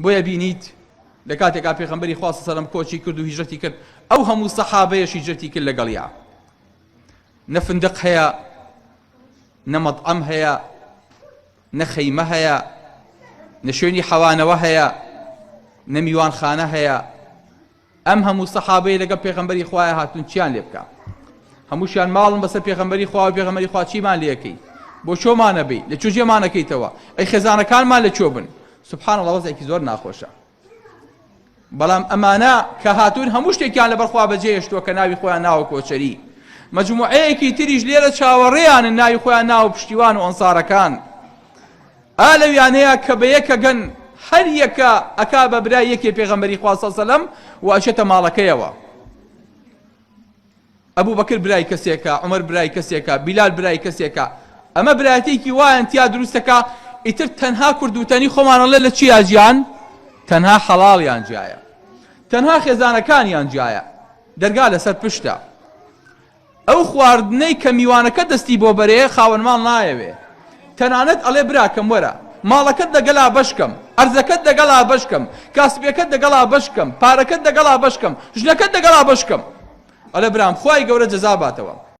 بۆیە بینیت لە کاتێکا پێغەمبەری خوا صلی الله علیه و سەلەم کۆچی کرد و هیجرەتی کرد ئەو هەموو سەحابەیەش هیجرەتی کرد لەگەڵیا نە فندق هەیە نە مەطعەم هەیە نە خەیمە هەیە نە شوێنی حەوانەوە هەیە نە میوانخانە هەیە ئەم هەموو سەحابەی لەگەڵ پێغەمبەری خوایە هاتون چیان لێ بکە هەمووشیان ماڵن بەسەر پێغەمبەری خوا و پێغەمبەری خوا چیمان لێەکەی بۆ چۆمانە بی لە چۆجێمانەکەیتەوە ئەی خێزانەکانمان لە چۆ بن سبحان الله وەزێکی زۆر ناخۆشە بەڵام ئەمانە کە هاتوون هەموو شتێکیان لەبەرخوا بەجێهێشتووە کە ناوی خۆیان ناوە کۆچەری مەجموعەیەکی تریش لێرە چاوەڕێیانن ناوی خۆیان ناوە پشتیوان و ئەنسارەکان ئالەویانەیە کە بە یەکەگەن هەر یەکە ئەکا بە برای یەکێ پێغەمبەری خوا صلی الله علیه و سەلەم و ئەچێتە ماڵەکەیەوە ئەبوو بەکر برای کەسێکە عومەر برای کەسێکە بیلال برای کەسێکە ئەمە برایەتێکی وایەن تیا دروستەکە ئیتر تەنها کوردوتەنی خۆمانەڵێ لە چیا ژیان تەنها حەڵاڵیان جایە تەنها خێزانەکانیان جایە دەرگا لەسەر پشتە ئەو خواردنەی کە میوانەکە دەستی بۆ بەرێ خاوەنمان نایەوێ تەنانەت ئەڵێ براکەم وەرە ماڵەکەت دەگەڵا بەشکەم ئەرزەکەت دەگەڵا بەشکەم کاسبیەکەت دەگەڵا بەشکەم پارەکەت دەگەڵا بەشکەم ژنەکەت دەگەڵا بەشکەم ئەڵێ برام خوای گەورە جەزا باتەوە